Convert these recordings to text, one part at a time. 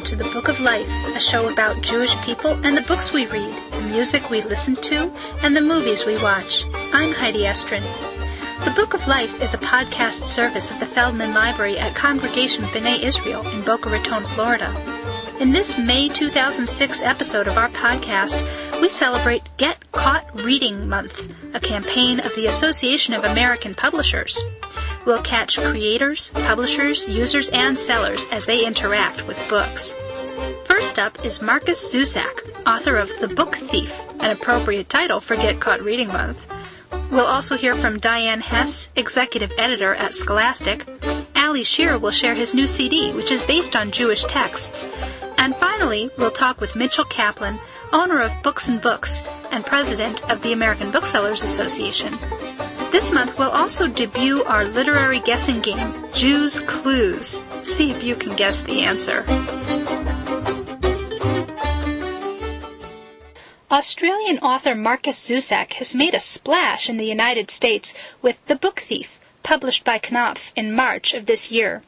to The Book of Life, a show about Jewish people and the books we read, the music we listen to, and the movies we watch. I'm Heidi Estrin. The Book of Life is a podcast service of the Feldman Library at Congregation B'nai Israel in Boca Raton, Florida. In this May 2006 episode of our podcast, we celebrate Get Caught Reading Month, a campaign of the Association of American Publishers. We'll catch creators, publishers, users, and sellers as they interact with books. First up is Marcus Zusak, author of The Book Thief, an appropriate title for Get Caught Reading Month. We'll also hear from Diane Hess, executive editor at Scholastic. Ali Shearer will share his new CD, which is based on Jewish texts. And finally, we'll talk with Mitchell Kaplan, owner of Books and Books and president of the American Booksellers Association. This month, we'll also debut our literary guessing game, Jews Clues. See if you can guess the answer. Australian author Marcus Zusak has made a splash in the United States with The Book Thief, published by Knopf in March of this year.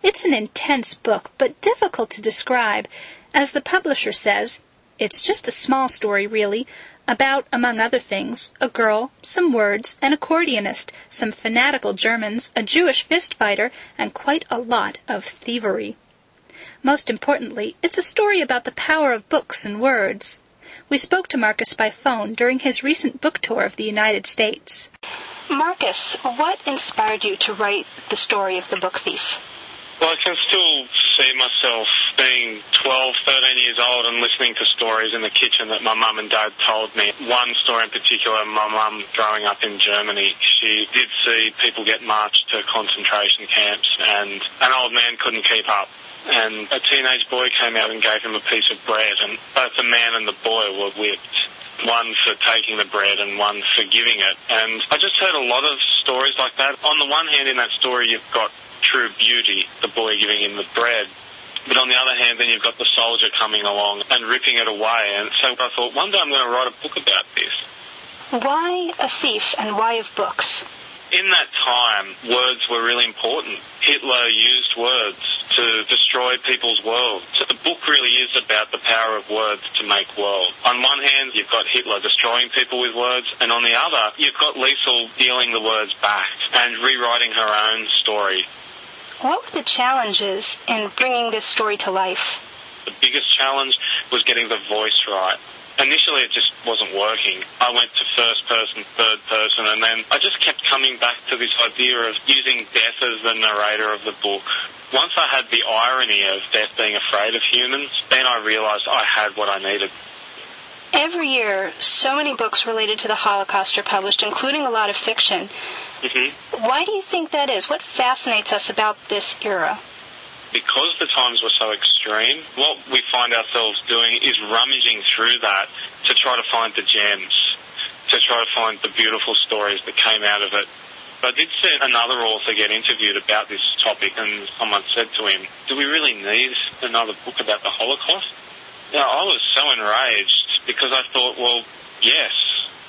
It's an intense book, but difficult to describe. As the publisher says, it's just a small story, really, about, among other things, a girl, some words, an accordionist, some fanatical Germans, a Jewish fist fighter, and quite a lot of thievery. Most importantly, it's a story about the power of books and words. We spoke to Marcus by phone during his recent book tour of the United States. Marcus, what inspired you to write the story of The Book Thief? Well, I can still see myself being 12, 13 years old and listening to stories in the kitchen that my mum and dad told me. One story in particular, my mum growing up in Germany, she did see people get marched to concentration camps and an old man couldn't keep up. And a teenage boy came out and gave him a piece of bread, and both the man and the boy were whipped. One for taking the bread and one for giving it. And I just heard a lot of stories like that. On the one hand, in that story, you've got true beauty, the boy giving him the bread. But on the other hand, then you've got the soldier coming along and ripping it away. And so I thought, one day I'm going to write a book about this. Why a thief and why of books? In that time, words were really important. Hitler used words to destroy people's worlds. So the book really is about the power of words to make worlds. On one hand, you've got Hitler destroying people with words, and on the other, you've got Liesl stealing the words back and rewriting her own story. What were the challenges in bringing this story to life? The biggest challenge was getting the voice right. Initially, it just wasn't working. I went to first person, third person, and then I just kept coming back to this idea of using death as the narrator of the book. Once I had the irony of death being afraid of humans, then I realized I had what I needed. Every year, so many books related to the Holocaust are published, including a lot of fiction. Mm-hmm. Why do you think that is? What fascinates us about this era? Because the times were so extreme, what we find ourselves doing is rummaging through that to try to find the gems, to try to find the beautiful stories that came out of it. I did see another author get interviewed about this topic, and someone said to him, do we really need another book about the Holocaust? Now, I was so enraged because I thought, well, yes,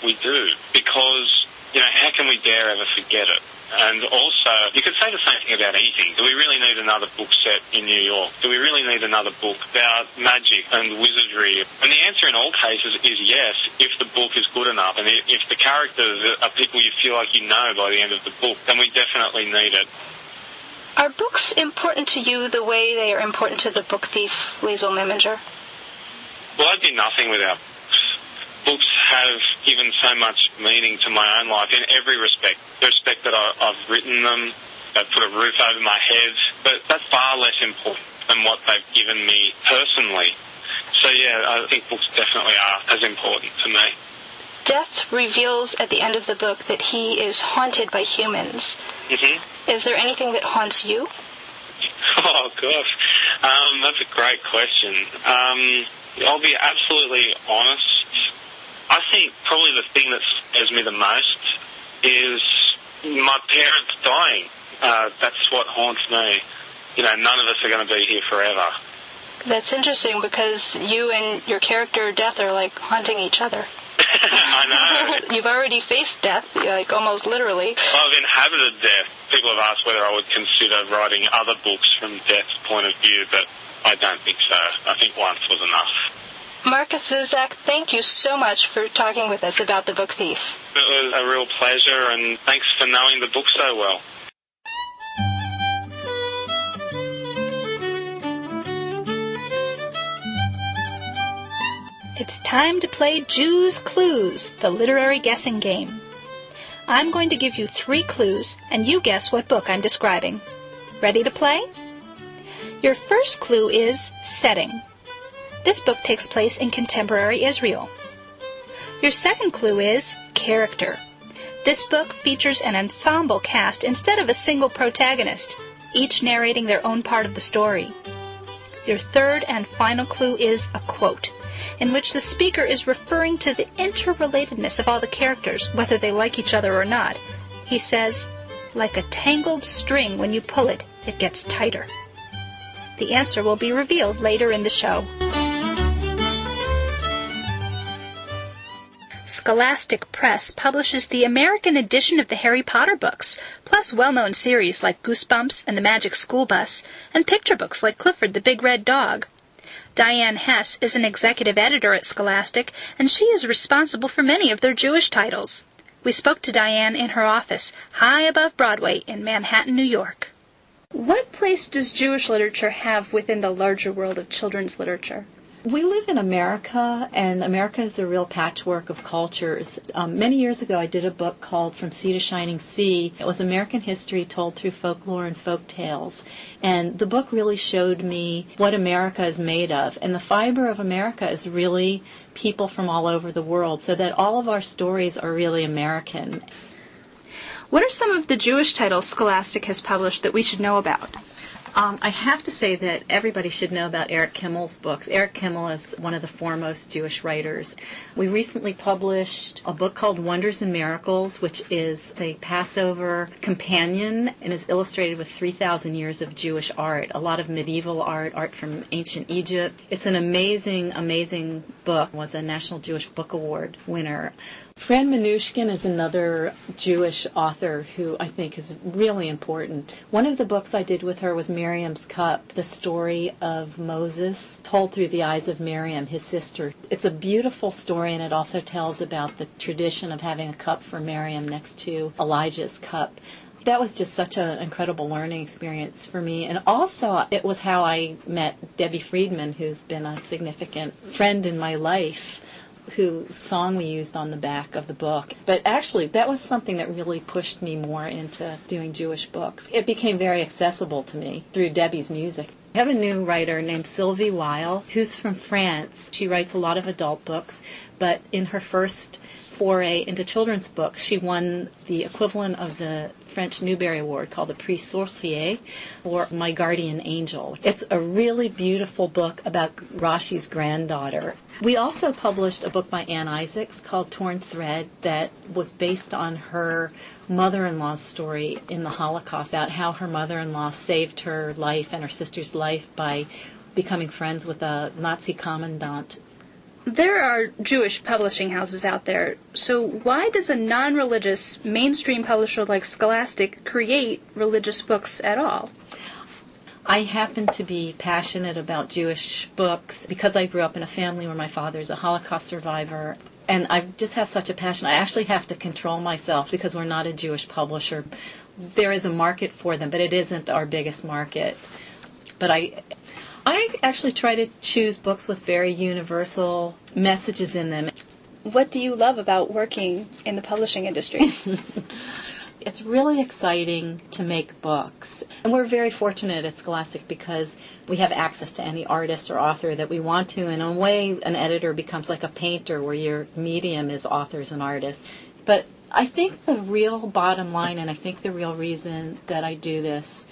we do. Because, how can we dare ever forget it? And also, you could say the same thing about anything. Do we really need another book set in New York? Do we really need another book about magic and wizardry? And the answer in all cases is yes, if the book is good enough. And if the characters are people you feel like you know by the end of the book, then we definitely need it. Are books important to you the way they are important to the book thief, Liesl Meminger? Well, I'd be nothing without books. Books have given so much meaning to my own life in every respect. The respect that I've written them, they've put a roof over my head, but that's far less important than what they've given me personally. So yeah, I think books definitely are as important to me. Death reveals at the end of the book that he is haunted by humans. Mm-hmm. Is there anything that haunts you? Oh, gosh. That's a great question. I'll be absolutely honest. I think probably the thing that scares me the most is my parents dying. That's what haunts me. None of us are going to be here forever. That's interesting because you and your character Death are like hunting each other. I know. You've already faced death, like almost literally. I've inhabited death. People have asked whether I would consider writing other books from death's point of view, but I don't think so. I think once was enough. Marcus Zusak, thank you so much for talking with us about The Book Thief. It was a real pleasure, and thanks for knowing the book so well. It's time to play Jew's Clues, the literary guessing game. I'm going to give you 3 clues, and you guess what book I'm describing. Ready to play? Your first clue is setting. This book takes place in contemporary Israel. Your second clue is character. This book features an ensemble cast instead of a single protagonist, each narrating their own part of the story. Your third and final clue is a quote, in which the speaker is referring to the interrelatedness of all the characters, whether they like each other or not. He says, "Like a tangled string, when you pull it, it gets tighter." The answer will be revealed later in the show. Scholastic Press publishes the American edition of the Harry Potter books, plus well-known series like Goosebumps and The Magic School Bus, and picture books like Clifford the Big Red Dog. Diane Hess is an executive editor at Scholastic, and she is responsible for many of their Jewish titles. We spoke to Diane in her office, high above Broadway in Manhattan, New York. What place does Jewish literature have within the larger world of children's literature? We live in America, and America is a real patchwork of cultures. Many years ago, I did a book called From Sea to Shining Sea. It was American history told through folklore and folk tales. And the book really showed me what America is made of. And the fiber of America is really people from all over the world, so that all of our stories are really American. What are some of the Jewish titles Scholastic has published that we should know about? I have to say that everybody should know about Eric Kimmel's books. Eric Kimmel is one of the foremost Jewish writers. We recently published a book called Wonders and Miracles, which is a Passover companion and is illustrated with 3,000 years of Jewish art, a lot of medieval art, art from ancient Egypt. It's an amazing, amazing book. It was a National Jewish Book Award winner. Fran Minushkin is another Jewish author who I think is really important. One of the books I did with her was Miriam's Cup, the story of Moses told through the eyes of Miriam, his sister. It's a beautiful story, and it also tells about the tradition of having a cup for Miriam next to Elijah's cup. That was just such an incredible learning experience for me. And also, it was how I met Debbie Friedman, who's been a significant friend in my life, whose song we used on the back of the book. But actually, that was something that really pushed me more into doing Jewish books. It became very accessible to me through Debbie's music. I have a new writer named Sylvie Weil, who's from France. She writes a lot of adult books, but in her first foray into children's books, she won the equivalent of the French Newbery Award called the Prix Sorcier for My Guardian Angel. It's a really beautiful book about Rashi's granddaughter. We also published a book by Anne Isaacs called Torn Thread that was based on her mother-in-law's story in the Holocaust, about how her mother-in-law saved her life and her sister's life by becoming friends with a Nazi commandant. There are Jewish publishing houses out there, so why does a non-religious mainstream publisher like Scholastic create religious books at all? I happen to be passionate about Jewish books because I grew up in a family where my father's a Holocaust survivor, and I just have such a passion. I actually have to control myself because we're not a Jewish publisher. There is a market for them, but it isn't our biggest market. But I actually try to choose books with very universal messages in them. What do you love about working in the publishing industry? It's really exciting to make books. And we're very fortunate at Scholastic because we have access to any artist or author that we want to. And in a way, an editor becomes like a painter where your medium is authors and artists. But I think the real bottom line, and I think the real reason that I do this,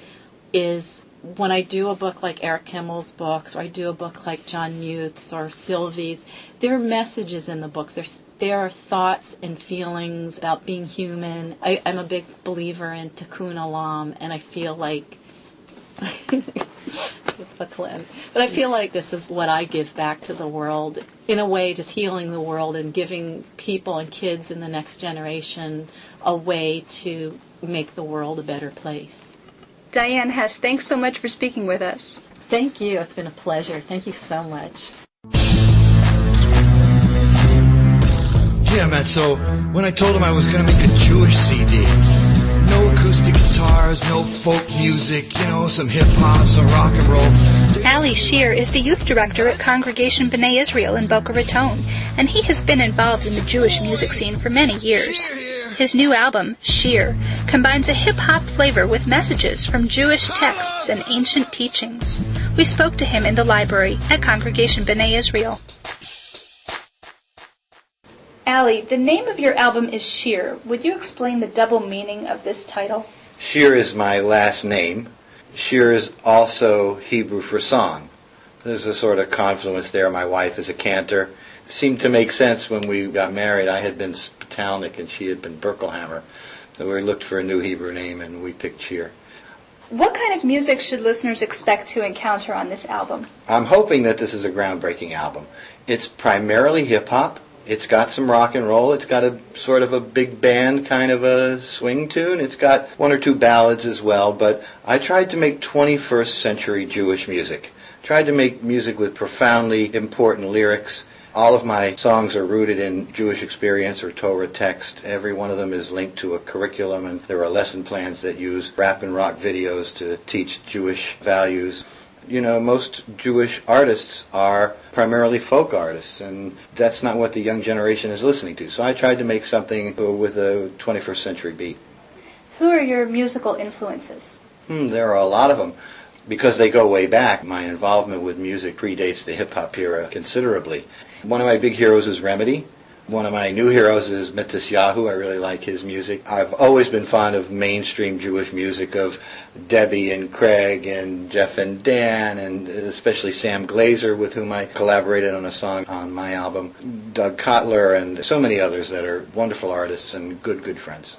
is when I do a book like Eric Kimmel's books, or I do a book like John Youth's or Sylvie's, there are messages in the books. There are thoughts and feelings about being human. I'm a big believer in Tikkun Olam, and I feel like with Glenn. But I feel like this is what I give back to the world, in a way just healing the world and giving people and kids in the next generation a way to make the world a better place. Diane Hess, thanks so much for speaking with us. Thank you. It's been a pleasure. Thank you so much. Yeah, man, so when I told him I was going to make a Jewish CD, no acoustic guitars, no folk music, some hip-hop, some rock and roll. Ali Shear is the youth director at Congregation B'nai Israel in Boca Raton, and he has been involved in the Jewish music scene for many years. His new album, Shear, combines a hip-hop flavor with messages from Jewish texts and ancient teachings. We spoke to him in the library at Congregation B'nai Israel. Ali, the name of your album is Shear. Would you explain the double meaning of this title? Shear is my last name. Shear is also Hebrew for song. There's a sort of confluence there. My wife is a cantor. It seemed to make sense when we got married. I had been Spitalnik and she had been Berkelhammer. So we looked for a new Hebrew name and we picked Shear. What kind of music should listeners expect to encounter on this album? I'm hoping that this is a groundbreaking album. It's primarily hip-hop. It's got some rock and roll. It's got a sort of a big band kind of a swing tune. It's got one or two ballads as well. But I tried to make 21st century Jewish music. Tried to make music with profoundly important lyrics. All of my songs are rooted in Jewish experience or Torah text. Every one of them is linked to a curriculum, and there are lesson plans that use rap and rock videos to teach Jewish values. Most Jewish artists are primarily folk artists, and that's not what the young generation is listening to. So I tried to make something with a 21st century beat. Who are your musical influences? There are a lot of them. Because they go way back, my involvement with music predates the hip-hop era considerably. One of my big heroes is Remedy. One of my new heroes is Mitzvah Yahoo. I really like his music. I've always been fond of mainstream Jewish music, of Debbie and Craig and Jeff and Dan, and especially Sam Glazer, with whom I collaborated on a song on my album, Doug Kotler, and so many others that are wonderful artists and good friends.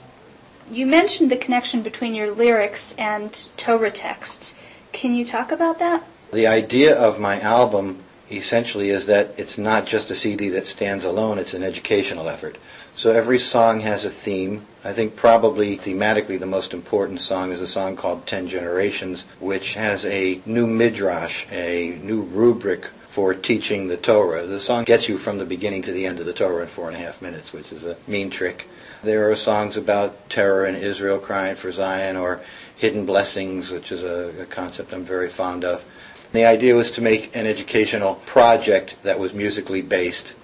You mentioned the connection between your lyrics and Torah texts. Can you talk about that? The idea of my album essentially is that it's not just a CD that stands alone, it's an educational effort. So every song has a theme. I think probably thematically the most important song is a song called 10 Generations, which has a new midrash, a new rubric for teaching the Torah. The song gets you from the beginning to the end of the Torah in 4.5 minutes, which is a mean trick. There are songs about terror in Israel, crying for Zion, or hidden blessings, which is a concept I'm very fond of. The idea was to make an educational project that was musically based.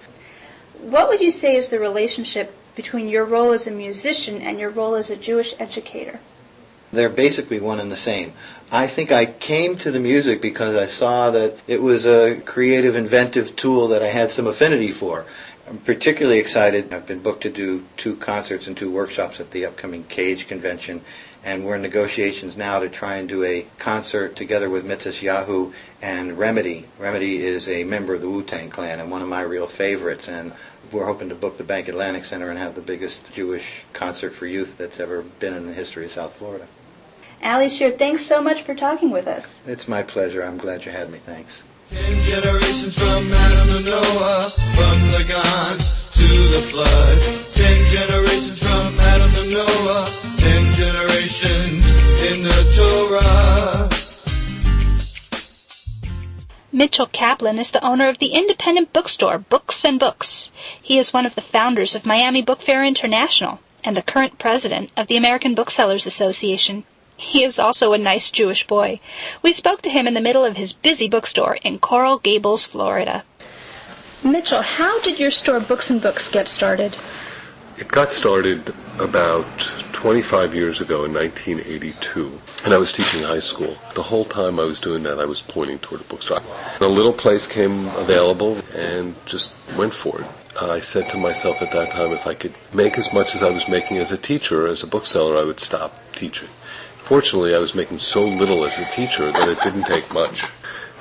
What would you say is the relationship between your role as a musician and your role as a Jewish educator? They're basically one and the same. I think I came to the music because I saw that it was a creative, inventive tool that I had some affinity for. I'm particularly excited. I've been booked to do 2 concerts and 2 workshops at the upcoming Cage convention, and we're in negotiations now to try and do a concert together with Mitzvah Yahoo and Remedy. Remedy is a member of the Wu-Tang Clan and one of my real favorites, and we're hoping to book the Bank Atlantic Center and have the biggest Jewish concert for youth that's ever been in the history of South Florida. Ali Shear, thanks so much for talking with us. It's my pleasure. I'm glad you had me. Thanks. 10 generations from Adam to Noah, from the gods to the flood. 10 generations from Adam to Noah, 10 generations in the Torah. Mitchell Kaplan is the owner of the independent bookstore Books and Books. He is one of the founders of Miami Book Fair International and the current president of the American Booksellers Association. He is also a nice Jewish boy. We spoke to him in the middle of his busy bookstore in Coral Gables, Florida. Mitchell, how did your store Books and Books get started? It got started about 25 years ago in 1982, and I was teaching high school. The whole time I was doing that, I was pointing toward a bookstore. A little place came available and just went for it. I said to myself at that time, if I could make as much as I was making as a teacher, as a bookseller, I would stop teaching. Fortunately, I was making so little as a teacher that it didn't take much.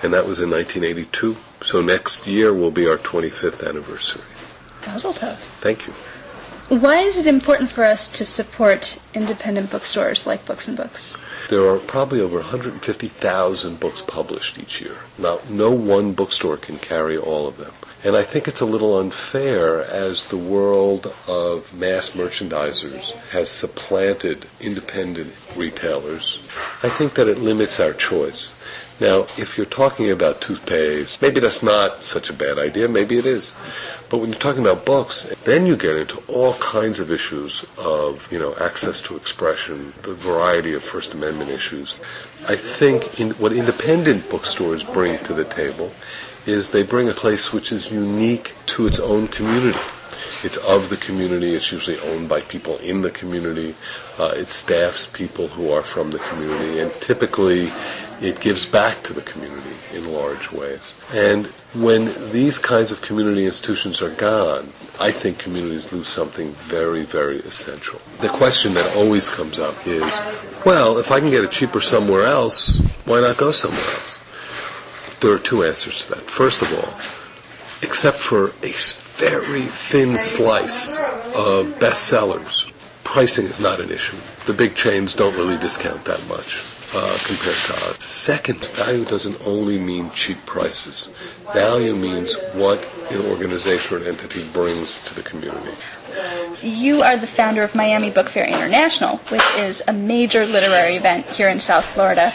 And that was in 1982. So next year will be our 25th anniversary. Mazel tov. Thank you. Why is it important for us to support independent bookstores like Books and Books? There are probably over 150,000 books published each year. Now, no one bookstore can carry all of them. And I think it's a little unfair as the world of mass merchandisers has supplanted independent retailers. I think that it limits our choice. Now, if you're talking about toothpaste, maybe that's not such a bad idea, maybe it is. But when you're talking about books, then you get into all kinds of issues of, access to expression, the variety of First Amendment issues. I think what independent bookstores bring to the table is they bring a place which is unique to its own community. It's of the community. It's usually owned by people in the community. It staffs people who are from the community. And typically, it gives back to the community in large ways. And when these kinds of community institutions are gone, I think communities lose something very, very essential. The question that always comes up is, well, if I can get it cheaper somewhere else, why not go somewhere else? There are two answers to that. First of all, except for a very thin slice of bestsellers, pricing is not an issue. The big chains don't really discount that much compared to us. Second, value doesn't only mean cheap prices. Value means what an organization or an entity brings to the community. You are the founder of Miami Book Fair International, which is a major literary event here in South Florida.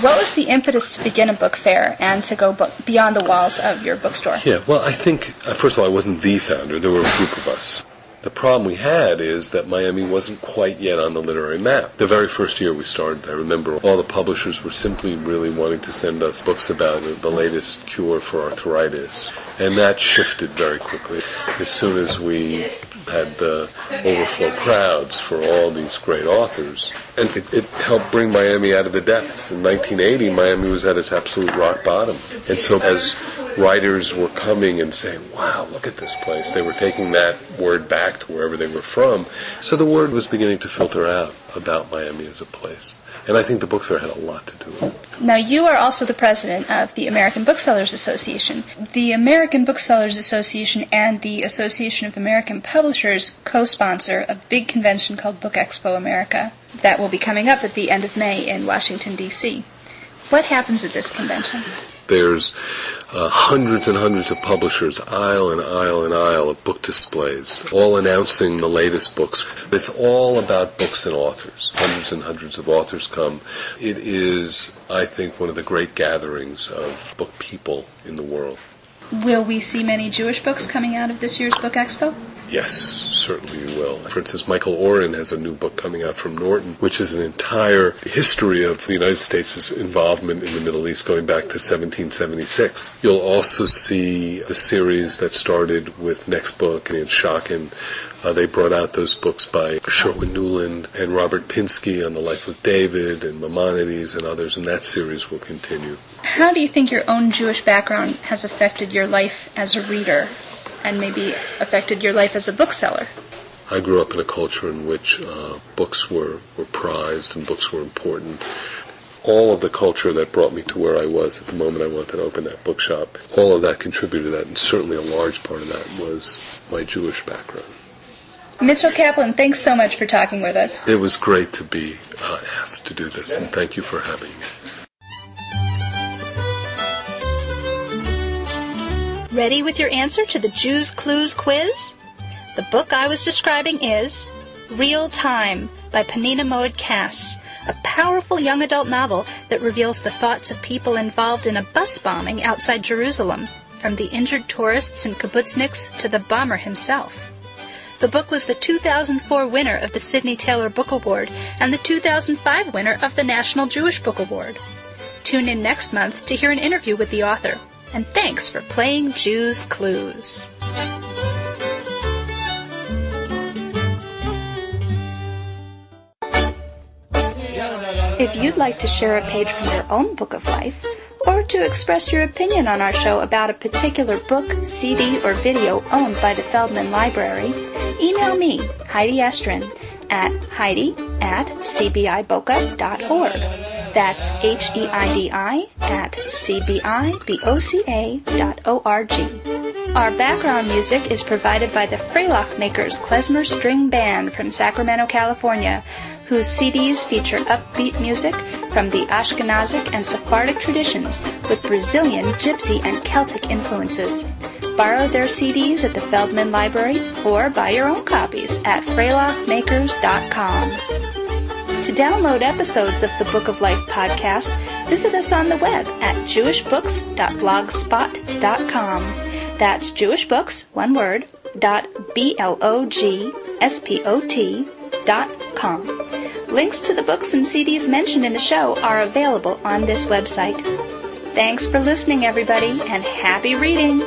What was the impetus to begin a book fair and to go beyond the walls of your bookstore? Yeah, well, I think, first of all, I wasn't the founder. There were a group of us. The problem we had is that Miami wasn't quite yet on the literary map. The very first year we started, I remember all the publishers were simply really wanting to send us books about the latest cure for arthritis. And that shifted very quickly as soon as we had the overflow crowds for all these great authors. And it helped bring Miami out of the depths. In 1980, Miami was at its absolute rock bottom. And so as writers were coming and saying, wow, look at this place, they were taking that word back to wherever they were from. So the word was beginning to filter out about Miami as a place. And I think the book fair had a lot to do with it. Now, you are also the president of the American Booksellers Association. The American Booksellers Association and the Association of American Publishers co-sponsor a big convention called Book Expo America that will be coming up at the end of May in Washington, D.C. What happens at this convention? There's hundreds and hundreds of publishers, aisle and aisle and aisle of book displays, all announcing the latest books. It's all about books and authors. Hundreds and hundreds of authors come. It is, I think, one of the great gatherings of book people in the world. Will we see many Jewish books coming out of this year's Book Expo? Yes, certainly you will. For instance, Michael Oren has a new book coming out from Norton, which is an entire history of the United States' involvement in the Middle East going back to 1776. You'll also see the series that started with Next Book and Shokin. They brought out those books by Sherwin Newland and Robert Pinsky on the life of David and Maimonides and others, and that series will continue. How do you think your own Jewish background has affected your life as a reader and maybe affected your life as a bookseller? I grew up in a culture in which books were prized and books were important. All of the culture that brought me to where I was at the moment I wanted to open that bookshop, all of that contributed to that, and certainly a large part of that was my Jewish background. Mitchell Kaplan, thanks so much for talking with us. It was great to be asked to do this, and thank you for having me. Ready with your answer to the Jews Clues quiz? The book I was describing is Real Time by Panina Moed Cass, a powerful young adult novel that reveals the thoughts of people involved in a bus bombing outside Jerusalem, from the injured tourists and kibbutzniks to the bomber himself. The book was the 2004 winner of the Sidney Taylor Book Award and the 2005 winner of the National Jewish Book Award. Tune in next month to hear an interview with the author. And thanks for playing Jews Clues. If you'd like to share a page from your own book of life, or to express your opinion on our show about a particular book, CD, or video owned by the Feldman Library, email me, Heidi Estrin, at heidi@cbiboca.org. That's HEIDI@cbiboca.org. Our background music is provided by the Freylock Makers Klezmer String Band from Sacramento, California. whose CDs feature upbeat music from the Ashkenazic and Sephardic traditions with Brazilian, Gypsy, and Celtic influences. Borrow their CDs at the Feldman Library or buy your own copies at freilachmakers.com. To download episodes of the Book of Life podcast, visit us on the web at jewishbooks.blogspot.com. That's jewishbooks, one word, .blogspot.com. Links to the books and CDs mentioned in the show are available on this website. Thanks for listening, everybody, and happy reading!